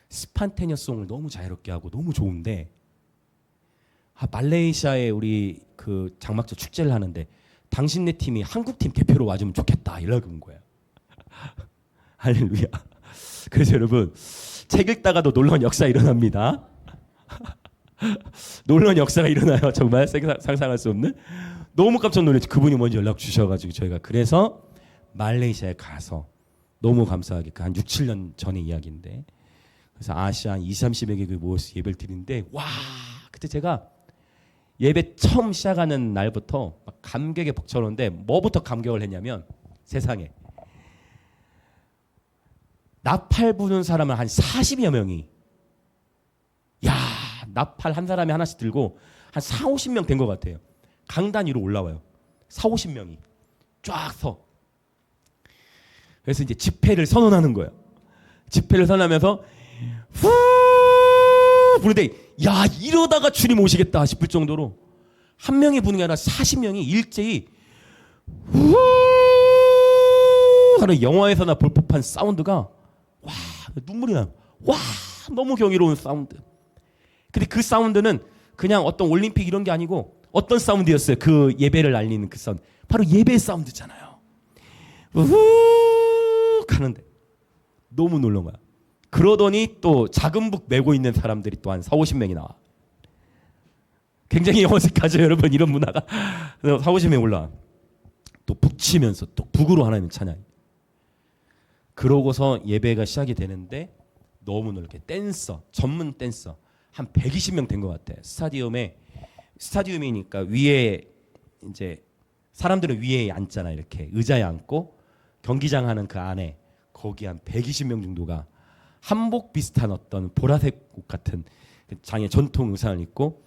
스판테니어송을 너무 자유롭게 하고 너무 좋은데, 말레이시아에 우리 그 장막절 축제를 하는데 당신네 팀이 한국팀 대표로 와주면 좋겠다 연락이 온 거예요. 할렐루야. 그래서 여러분 책 읽다가도 놀라운 역사 일어납니다. 놀라운 역사가 일어나요. 정말 상상할 수 없는. 너무 깜짝 놀랐죠. 그분이 먼저 연락 주셔가지고 저희가 그래서 말레이시아에 가서, 너무 감사하게 한 6, 7년 전의 이야기인데, 그래서 아시아 한 20-30여 개국에 모여서 예배를 드리는데, 와 그때 제가 예배 처음 시작하는 날부터 막 감격에 벅차오는데, 뭐부터 감격을 했냐면 세상에 나팔 부는 사람은 한 40여 명이, 나팔 한 사람이 하나씩 들고 한 40-50명 된 것 같아요. 강단 위로 올라와요. 40-50명이 쫙 서. 그래서 이제 집회를 선언하는 거예요. 집회를 선언하면서 후 부르는데, 이러다가 주님 오시겠다 싶을 정도로 한 명이 부는 게 아니라 40명이 일제히 후 하는 영화에서나 볼 법한 사운드가, 눈물이 나요. 너무 경이로운 사운드. 근데 그 사운드는 그냥 어떤 올림픽 이런 게 아니고 어떤 사운드였어요? 그 예배를 알리는 그 사운드. 바로 예배 사운드잖아요. 우 하는데 너무 놀란 거야. 그러더니 또 작은 북 메고 있는 사람들이 또 한 40-50명이 나와. 굉장히 어색하죠, 여러분. 이런 문화가. 40-50명 올라와. 또 북치면서 또 북으로 하나님을 찬양. 그러고서 예배가 시작이 되는데, 너무 놀게 댄서, 전문 댄서 한 120명 된 것 같아. 스타디움이니까 위에 이제 사람들은 위에 앉잖아. 이렇게 의자에 앉고 경기장 하는 그 안에 거기 한 120명 정도가 한복 비슷한 어떤 보라색 옷 같은 장의 전통 의상을 입고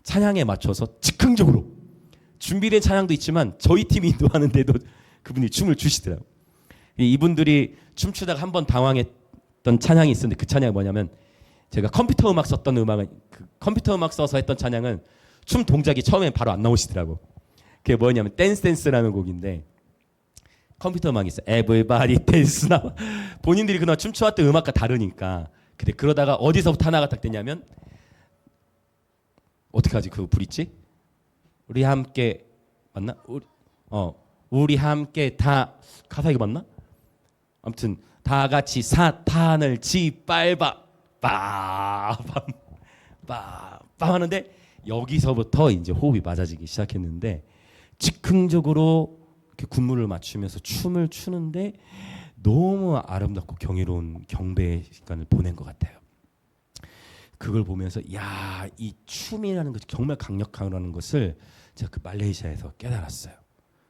찬양에 맞춰서 즉흥적으로 준비된 찬양도 있지만 저희 팀이 인도하는데도 그분이 춤을 추시더라고요. 이분들이 춤추다가 한번 당황했던 찬양이 있었는데, 그 찬양이 뭐냐면, 제가 컴퓨터 음악 썼던 음악은, 컴퓨터 음악 써서 했던 찬양은 춤 동작이 처음에 바로 안 나오시더라고. 그게 뭐냐면 댄스라는 곡인데, 컴퓨터 음악이 있어. Everybody dance now. 본인들이 그날 춤춰왔던 음악과 다르니까. 근데 그러다가 어디서부터 하나가 딱 되냐면, 어떻게 하지? 그 불 있지? 우리 함께 맞나? 우리 함께 다, 가사 이거 맞나? 아무튼 다 같이 사탄을 짓밟아 빠밤 하는데, 여기서부터 이제 호흡이 맞아지기 시작했는데, 즉흥적으로 이렇게 군무를 맞추면서 춤을 추는데 너무 아름답고 경이로운 경배의 시간을 보낸 것 같아요. 그걸 보면서 야, 이 춤이라는 것이 정말 강력하다는 것을 제가 그 말레이시아에서 깨달았어요.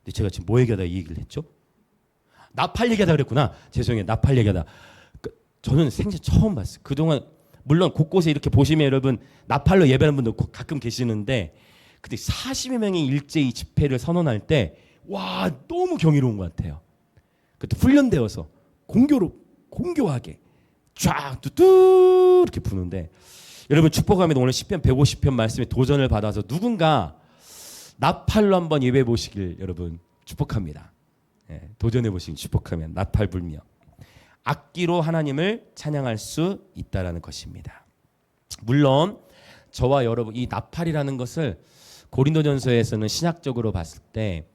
근데 제가 지금 뭐 얘기하다 이 얘기를 했죠? 나팔 얘기하다 그랬구나. 죄송해요. 나팔 얘기하다. 저는 생전 처음 봤어요. 그동안 물론 곳곳에 이렇게 보시면 여러분 나팔로 예배하는 분들 가끔 계시는데 그때 40여 명이 일제히 집회를 선언할 때 와, 너무 경이로운 것 같아요. 그때 훈련되어서 공교하게 쫙 뚜뚜 이렇게 부는데 여러분 축복합니다. 오늘 시편 150편 말씀에 도전을 받아서 누군가 나팔로 한번 예배해 보시길 여러분 축복합니다. 예, 도전해 보시길 축복하면 나팔 불며 악기로 하나님을 찬양할 수 있다라는 것입니다. 물론 저와 여러분 이 나팔이라는 것을 고린도전서에서는 신학적으로 봤을 때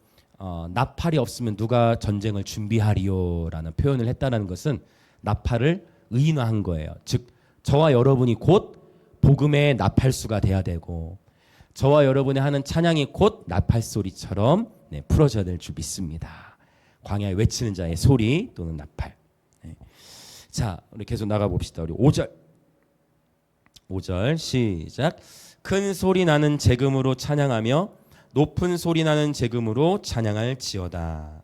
나팔이 없으면 누가 전쟁을 준비하리요라는 표현을 했다는 것은 나팔을 의인화한 거예요. 즉 저와 여러분이 곧 복음의 나팔수가 돼야 되고 저와 여러분이 하는 찬양이 곧 나팔 소리처럼 풀어져야 될 줄 믿습니다. 광야에 외치는 자의 소리 또는 나팔. 자, 우리 계속 나가 봅시다. 우리 5절 시작. 큰 소리 나는 제금으로 찬양하며 높은 소리 나는 제금으로 찬양할지어다.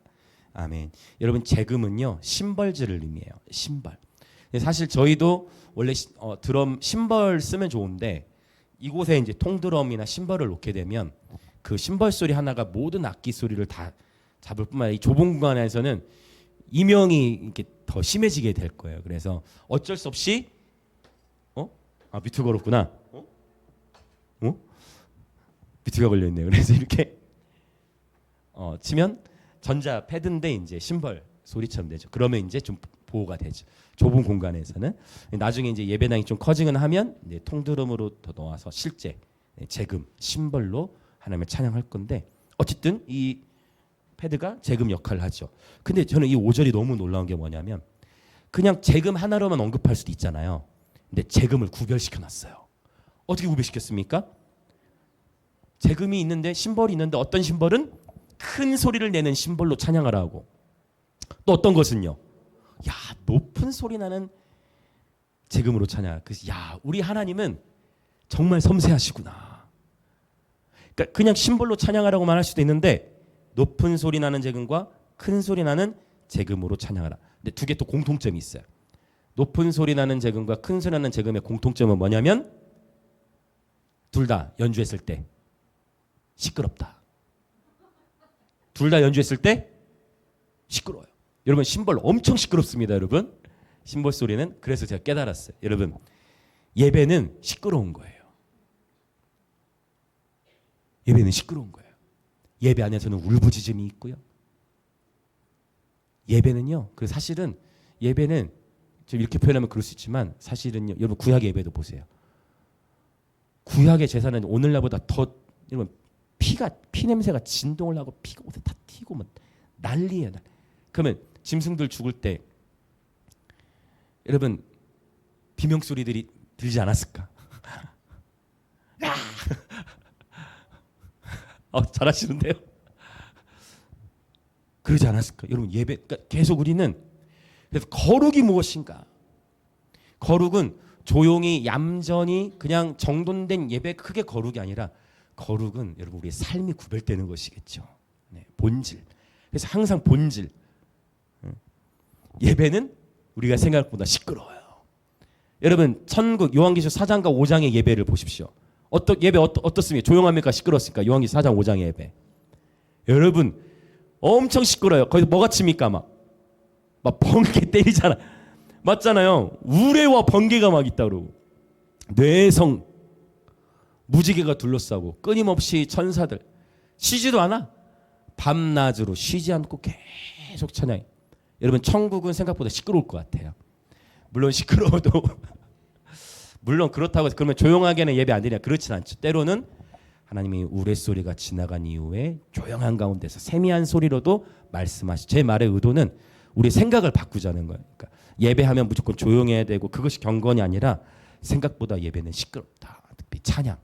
아멘. 여러분 제금은요 심벌질을 의미해요. 심벌. 사실 저희도 원래 드럼 심벌 쓰면 좋은데 이곳에 이제 통드럼이나 심벌을 놓게 되면 그 심벌 소리 하나가 모든 악기 소리를 다 잡을 뿐만 아니라 이 좁은 공간에서는 이명이 이렇게 더 심해지게 될 거예요. 그래서 어쩔 수 없이 뮤트 걸었구나. 뮤트가 걸려 있네요. 그래서 이렇게 치면 전자 패드인데 이제 심벌 소리처럼 되죠. 그러면 이제 좀 보호가 되죠. 좁은 공간에서는. 나중에 이제 예배당이 좀 커지거나 하면 이제 통드럼으로 더 넣어서 실제 제금 심벌로 하나님을 찬양할 건데 어쨌든 이 패드가 제금 역할을 하죠. 근데 저는 이 5절이 너무 놀라운 게 뭐냐면 그냥 제금 하나로만 언급할 수도 있잖아요. 근데 제금을 구별시켜 놨어요. 어떻게 구별시켰습니까? 제금이 있는데 심벌이 있는데 어떤 심벌은 큰 소리를 내는 심벌로 찬양하라고. 또 어떤 것은요? 야, 높은 소리 나는 제금으로 찬양. 그래서 야, 우리 하나님은 정말 섬세하시구나. 그러니까 그냥 심벌로 찬양하라고만 할 수도 있는데 높은 소리 나는 제금과 큰 소리 나는 제금으로 찬양하라. 근데 두 개 또 공통점이 있어요. 높은 소리 나는 제금과 큰 소리 나는 제금의 공통점은 뭐냐면 둘 다 연주했을 때 시끄럽다. 둘 다 연주했을 때 시끄러워요. 여러분 심벌 엄청 시끄럽습니다. 여러분 심벌 소리는. 그래서 제가 깨달았어요. 여러분 예배는 시끄러운 거예요. 예배는 시끄러운 거예요. 예배 안에서는 울부짖음이 있고요. 예배는요. 그 사실은 예배는 좀 이렇게 표현하면 그럴 수 있지만 사실은요. 여러분 구약 예배도 보세요. 구약의 제사는 오늘날보다 더 여러분 피 냄새가 진동을 하고 피가 옷에 다 튀고 뭐 난리예요. 그러면 짐승들 죽을 때 여러분 비명 소리들이 들지 않았을까? 잘하시는데요. 그러지 않았을까? 여러분 예배 그러니까 계속 우리는 그래서 거룩이 무엇인가? 거룩은 조용히 얌전히 그냥 정돈된 예배 크게 거룩이 아니라 거룩은 여러분 우리의 삶이 구별되는 것이겠죠. 네, 본질. 그래서 항상 본질. 예배는 우리가 생각보다 시끄러워요. 여러분 천국 요한계시록 4장과 5장의 예배를 보십시오. 예배 어떻습니까? 조용합니까? 시끄럽습니까? 요한계시록 4장 5장의 예배. 여러분 엄청 시끄러워요. 거기서 뭐가 칩니까? 막 번개 때리잖아. 맞잖아요. 우레와 번개가 막 있다 그러고 뇌성 무지개가 둘러싸고 끊임없이 천사들 쉬지도 않아. 밤낮으로 쉬지 않고 계속 찬양해. 여러분 천국은 생각보다 시끄러울 것 같아요. 물론 시끄러워도 물론 그렇다고 해서 그러면 조용하게는 예배 안 드냐? 그렇진 않죠. 때로는 하나님이 우레소리가 지나간 이후에 조용한 가운데서 세미한 소리로도 말씀하시죠. 제 말의 의도는 우리 생각을 바꾸자는 거예요. 그러니까 예배하면 무조건 조용해야 되고 그것이 경건이 아니라 생각보다 예배는 시끄럽다. 특히 찬양.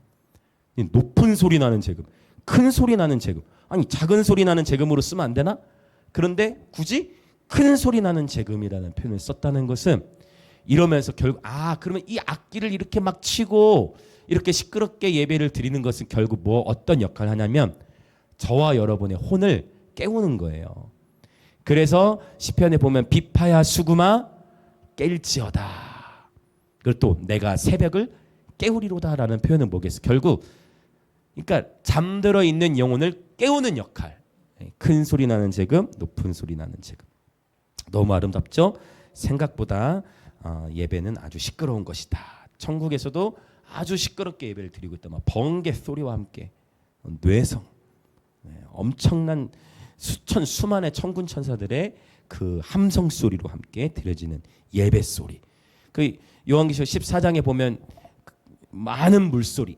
높은 소리 나는 제금, 큰 소리 나는 제금. 아니 작은 소리 나는 재금으로 쓰면 안 되나? 그런데 굳이 큰 소리 나는 재금이라는 표현을 썼다는 것은 이러면서 결국 그러면 이 악기를 이렇게 막 치고 이렇게 시끄럽게 예배를 드리는 것은 결국 뭐 어떤 역할을 하냐면 저와 여러분의 혼을 깨우는 거예요. 그래서 시편에 보면 비파야 수구마 깰지어다. 그리고 또 내가 새벽을 깨우리로다라는 표현은 뭐겠어? 결국 그러니까 잠들어 있는 영혼을 깨우는 역할. 큰 소리 나는 재금, 높은 소리 나는 재금. 너무 아름답죠? 생각보다 예배는 아주 시끄러운 것이다. 천국에서도 아주 시끄럽게 예배를 드리고 있다. 막 번개 소리와 함께 뇌성, 엄청난 수만의 천군 천사들의 그 함성 소리로 함께 들려지는 예배 소리. 그 요한계시록 14장에 보면 많은 물소리,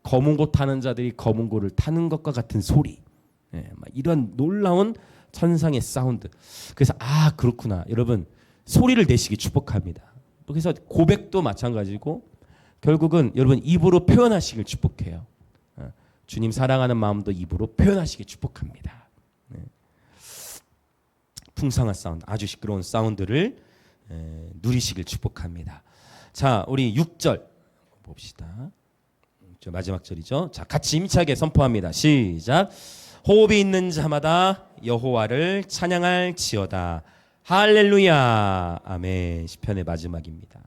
검은 고 타는 자들이 검은 고를 타는 것과 같은 소리, 막 이런 놀라운 천상의 사운드. 그래서 그렇구나. 여러분 소리를 내시기 축복합니다. 그래서 고백도 마찬가지고 결국은 여러분 입으로 표현하시길 축복해요. 주님 사랑하는 마음도 입으로 표현하시길 축복합니다. 풍성한 사운드, 아주 시끄러운 사운드를 누리시길 축복합니다. 자, 우리 6절 봅시다. 마지막 절이죠. 자, 같이 힘차게 선포합니다. 시작. 호흡이 있는 자마다 여호와를 찬양할지어다. 할렐루야. 아멘. 시편의 마지막입니다.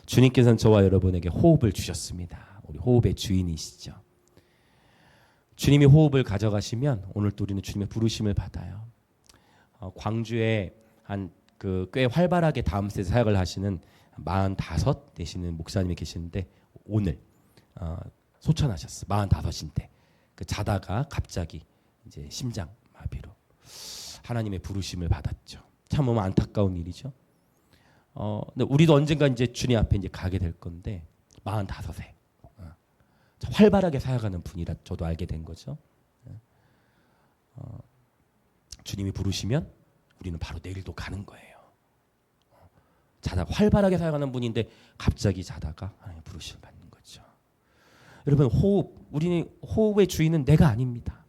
주님께서는 저와 여러분에게 호흡을 주셨습니다. 우리 호흡의 주인이시죠. 주님이 호흡을 가져가시면 오늘 또 우리는 주님의 부르심을 받아요. 광주에 한 꽤 활발하게 다음 세대 사역을 하시는 45 되시는 목사님이 계시는데 오늘 소천하셨어. 45인데 자다가 갑자기 이제 심장 마비로 하나님의 부르심을 받았죠. 참 너무 안타까운 일이죠. 근데 우리도 언젠가 이제 주님 앞에 이제 가게 될 건데 45세 활발하게 사역하는 분이라 저도 알게 된 거죠. 주님이 부르시면 우리는 바로 내일도 가는 거예요. 자다가 활발하게 사역하는 분인데 갑자기 자다가 하나님 부르심을 받는 거죠. 여러분 우리는 호흡의 주인은 내가 아닙니다.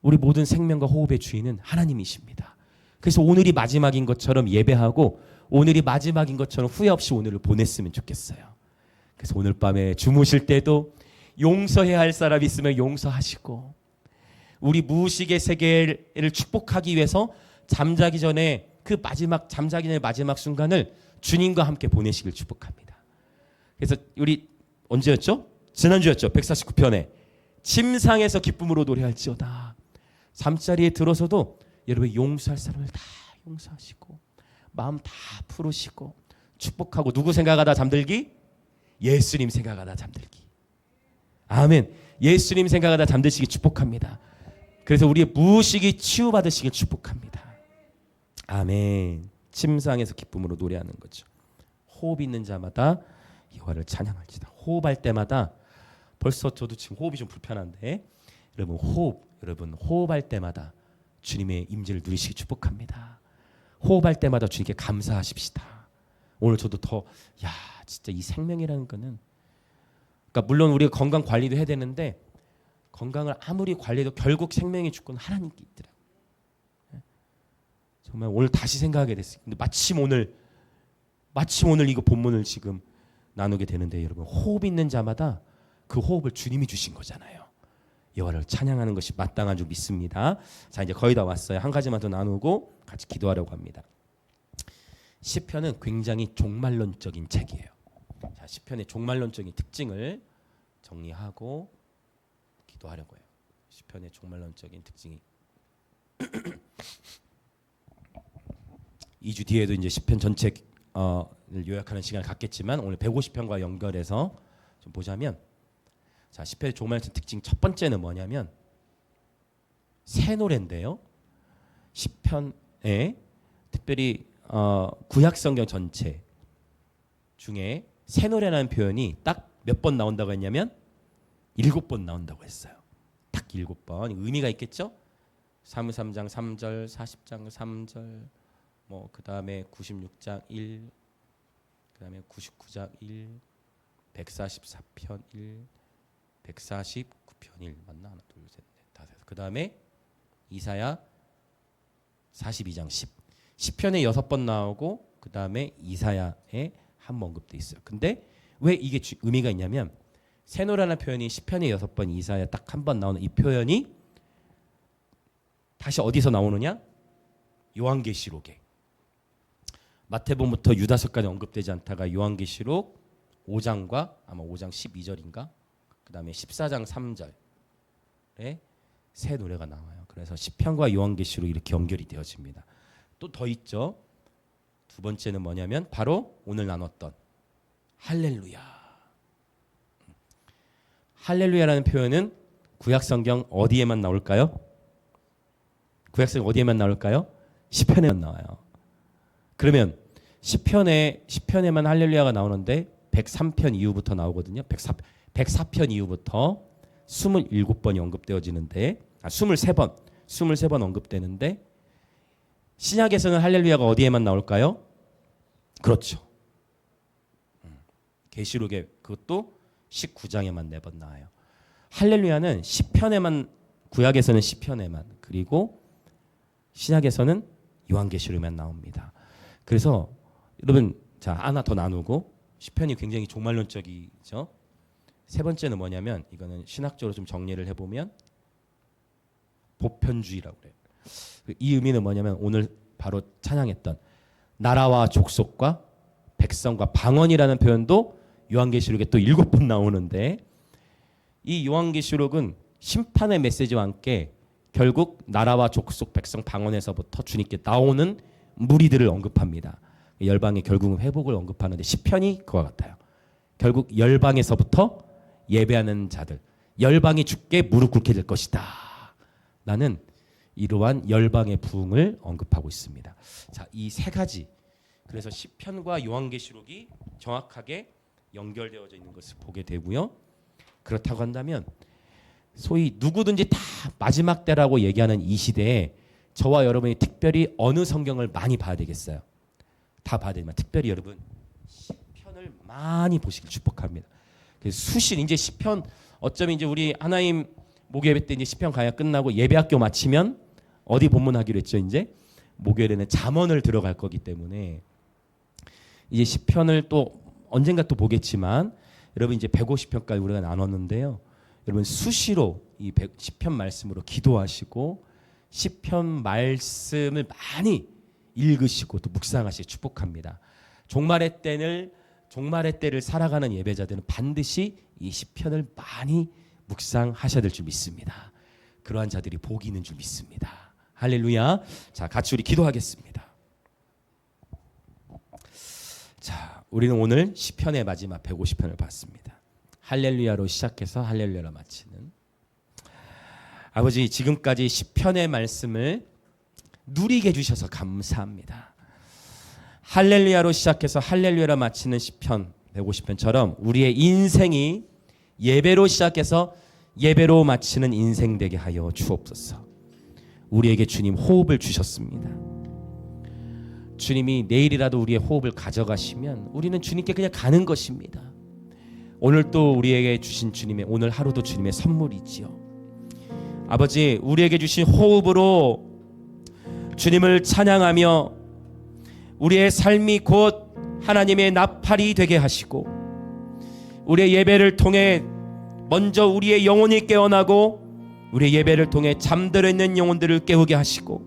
우리 모든 생명과 호흡의 주인은 하나님이십니다. 그래서 오늘이 마지막인 것처럼 예배하고 오늘이 마지막인 것처럼 후회 없이 오늘을 보냈으면 좋겠어요. 그래서 오늘 밤에 주무실 때도 용서해야 할 사람 있으면 용서하시고 우리 무의식의 세계를 축복하기 위해서 잠자기 전에 잠자기 전의 마지막 순간을 주님과 함께 보내시길 축복합니다. 그래서 우리 언제였죠? 지난주였죠. 149편에 침상에서 기쁨으로 노래할지어다. 잠자리에 들어서도 여러분 용서할 사람을 다 용서하시고 마음 다 풀으시고 축복하고 누구 생각하다 잠들기? 예수님 생각하다 잠들기. 아멘. 예수님 생각하다 잠드시기 축복합니다. 그래서 우리의 무의식이 치유받으시길 축복합니다. 아멘. 침상에서 기쁨으로 노래하는 거죠. 호흡 있는 자마다 여호와를 찬양할지다. 호흡할 때마다 벌써 저도 지금 호흡이 좀 불편한데 여러분 호흡할 때마다 주님의 임재를 누리시기 축복합니다. 호흡할 때마다 주님께 감사하십시다. 오늘 저도 진짜 이 생명이라는 거는 그러니까 물론 우리가 건강 관리도 해야 되는데 건강을 아무리 관리해도 결국 생명이 주권은 하나님께 있더라고요. 정말 오늘 다시 생각하게 됐어요. 근데 마침 오늘 이거 본문을 지금 나누게 되는데 여러분 호흡 있는 자마다 그 호흡을 주님이 주신 거잖아요. 여호와를 찬양하는 것이 마땅한 줄 믿습니다. 자, 이제 거의 다 왔어요. 한 가지만 더 나누고 같이 기도하려고 합니다. 시편은 굉장히 종말론적인 책이에요. 자, 시편의 종말론적인 특징을 정리하고 기도하려고 해요. 시편의 종말론적인 특징이 2주 뒤에도 이제 시편 전체를 요약하는 시간을 갖겠지만 오늘 150편과 연결해서 좀 보자면 자, 시편의 종말론적 특징 첫 번째는 뭐냐면 새 노래인데요. 시편에 특별히 구약성경 전체 중에 새 노래라는 표현이 딱 몇 번 나온다고 했냐면 7번 나온다고 했어요. 딱 7번. 의미가 있겠죠? 사무엘상 3장 3절, 40장 3절, 그 다음에 96장 1, 그 다음에 99장 1, 144편 1, 149편 1 맞나? 하나, 둘, 셋, 넷, 그 다음에 이사야 42장 10편에 6번 나오고 그 다음에 이사야에 한 번 언급돼 있어요. 근데 왜 이게 의미가 있냐면 세노라는 표현이 10편에 6번 이사야 딱 한 번 나오는 이 표현이 다시 어디서 나오느냐? 요한계시록에 마태복음부터 유다서까지 언급되지 않다가 요한계시록 5장과 아마 5장 12절인가 그 다음에 14장 3절에 새 노래가 나와요. 그래서 시편과 요한계시록 이렇게 연결이 되어집니다. 또 더 있죠. 두 번째는 뭐냐면 바로 오늘 나눴던 할렐루야. 할렐루야라는 표현은 구약성경 어디에만 나올까요? 구약성경 어디에만 나올까요? 시편에만 나와요. 그러면 시편에만 할렐루야가 나오는데 103편 이후부터 나오거든요. 104편 이후부터 27번이 언급되어지는데 23번 언급되는데 신약에서는 할렐루야가 어디에만 나올까요? 그렇죠. 계시록에 그것도 19장에만 4번 나와요. 할렐루야는 시편에만 구약에서는 시편에만 그리고 신약에서는 요한계시록에만 나옵니다. 그래서 여러분 자 하나 더 나누고 시편이 굉장히 종말론적이죠. 세 번째는 뭐냐면 이거는 신학적으로 좀 정리를 해보면 보편주의라고 그래요. 이 의미는 뭐냐면 오늘 바로 찬양했던 나라와 족속과 백성과 방언이라는 표현도 요한계시록에 또 7번 나오는데 이 요한계시록은 심판의 메시지와 함께 결국 나라와 족속 백성 방언에서부터 주님께 나오는 무리들을 언급합니다. 열방의 결국은 회복을 언급하는데 시편이 그와 같아요. 결국 열방에서부터 예배하는 자들 열방이 주께 무릎 꿇게 될 것이다 라는 이러한 열방의 부흥을 언급하고 있습니다. 자, 이 세 가지 그래서 시편과 요한계시록이 정확하게 연결되어져 있는 것을 보게 되고요. 그렇다고 한다면 소위 누구든지 다 마지막 때라고 얘기하는 이 시대에 저와 여러분이 특별히 어느 성경을 많이 봐야 되겠어요? 다 봐야 되지만 특별히 여러분 시편을 많이 보시길 축복합니다. 수신 이제 시편 어쩌면 이제 우리 하나님 목요일 때 이제 시편 강약 끝나고 예배학교 마치면 어디 본문하기로 했죠? 이제 목요일에는 잠언을 들어갈 거기 때문에 이제 시편을 또 언젠가 또 보겠지만 여러분 이제 150편까지 우리가 나눴는데요. 여러분 수시로 이 시편 말씀으로 기도하시고 시편 말씀을 많이 읽으시고 또 묵상하시기 축복합니다. 종말의 때를 살아가는 예배자들은 반드시 이 시편을 많이 묵상하셔야 될 줄 믿습니다. 그러한 자들이 복이 있는 줄 믿습니다. 할렐루야. 자, 같이 우리 기도하겠습니다. 자, 우리는 오늘 시편의 마지막 150편을 봤습니다. 할렐루야로 시작해서 할렐루야로 마치는 아버지 지금까지 시편의 말씀을 누리게 해주셔서 감사합니다. 할렐루야로 시작해서 할렐루야로 마치는 시편 150편처럼 우리의 인생이 예배로 시작해서 예배로 마치는 인생 되게 하여 주옵소서. 우리에게 주님 호흡을 주셨습니다. 주님이 내일이라도 우리의 호흡을 가져가시면 우리는 주님께 그냥 가는 것입니다. 오늘 또 우리에게 주신 주님의 오늘 하루도 주님의 선물이지요. 아버지 우리에게 주신 호흡으로 주님을 찬양하며 우리의 삶이 곧 하나님의 나팔이 되게 하시고 우리의 예배를 통해 먼저 우리의 영혼이 깨어나고 우리의 예배를 통해 잠들어 있는 영혼들을 깨우게 하시고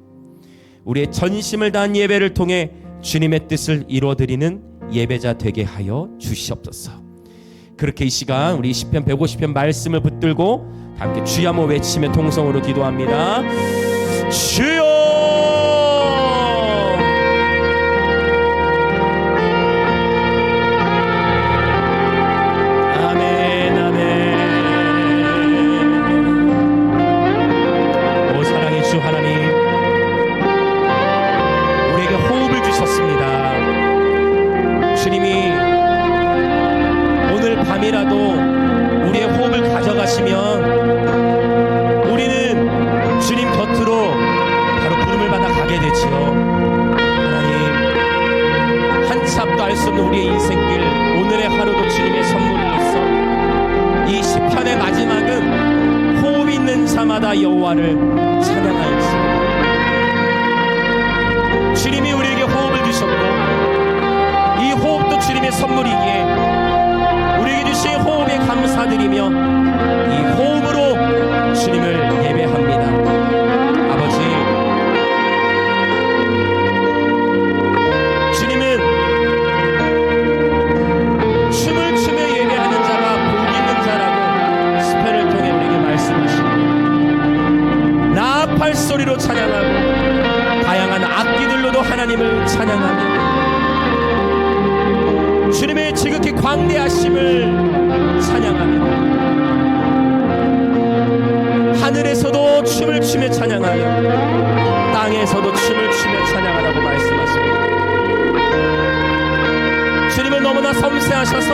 우리의 전심을 다한 예배를 통해 주님의 뜻을 이루어드리는 예배자 되게 하여 주시옵소서. 그렇게 이 시간 우리 시편 150편 말씀을 붙들고 함께 주여 한번 외치며 통성으로 기도합니다. 주여 밤이라도 우리의 호흡을 가져가시면 우리는 주님 곁으로 바로 부름을 받아 가게 되지요. 하나님 한치 앞도 알 수 없는 우리의 인생길 오늘의 하루도 주님의 선물로서 이 시편의 마지막은 호흡 있는 자마다 날마다 여호와를 찬양할지어다. 주님이 우리에게 호흡을 주셨고 이 호흡도 주님의 선물이기에 우리에게 주신 호흡에 감사드리며 이 호흡으로 주님을 예배합니다. 아버지, 주님은 춤을 추며 예배하는 자가 복 있는 자라고 시편을 통해 우리에게 말씀하십니다. 나팔 소리로 찬양하고 다양한 악기들로도 하나님을 찬양하며 주님의 지극히 광대하심을 찬양하며 하늘에서도 춤을 추며 찬양하며 땅에서도 춤을 추며 찬양하라고 말씀하십니다. 주님은 너무나 섬세하셔서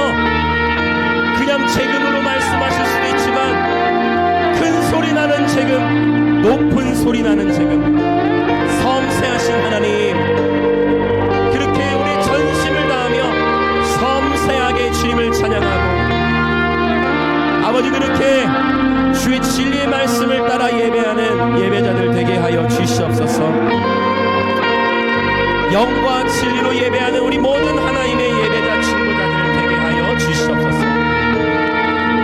그냥 재금으로 말씀하실 수도 있지만 큰 소리 나는 재금, 높은 소리 나는 재금, 섬세하신 하나님, 그렇게 우리 전심을 다하며 섬세하게 주님을 찬양하고 아버지 그렇게 주의 진리의 말씀을 따라 예배하는 예배자들 되게 하여 주시옵소서. 영과 진리로 예배하는 우리 모든 하나님의 예배자 친구자들 되게 하여 주시옵소서.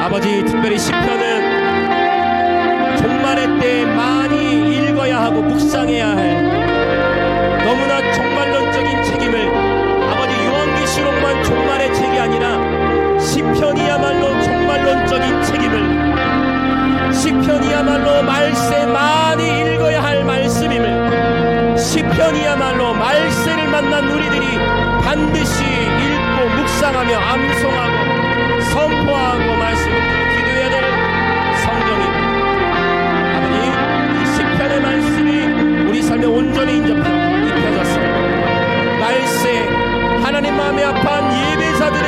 아버지, 특별히 시편은 종말의 때에 많이 읽어야 하고 묵상해야 할 너무나 종말론적인 책임을 아버지 요한계시록만 종말의 책이 아니라 시편이야말로 종말론적인 책임을, 시편이야말로 말세 많이 읽어야 할 말씀임을, 시편이야말로 말세를 만난 우리들이 반드시 읽고 묵상하며 암송하고 선포하고 말씀을 기도해야 될 성경입니다. 아버지, 이 시편의 말씀이 우리 삶에 온전히 입혀져서 말세 하나님 마음에 합한 예배자들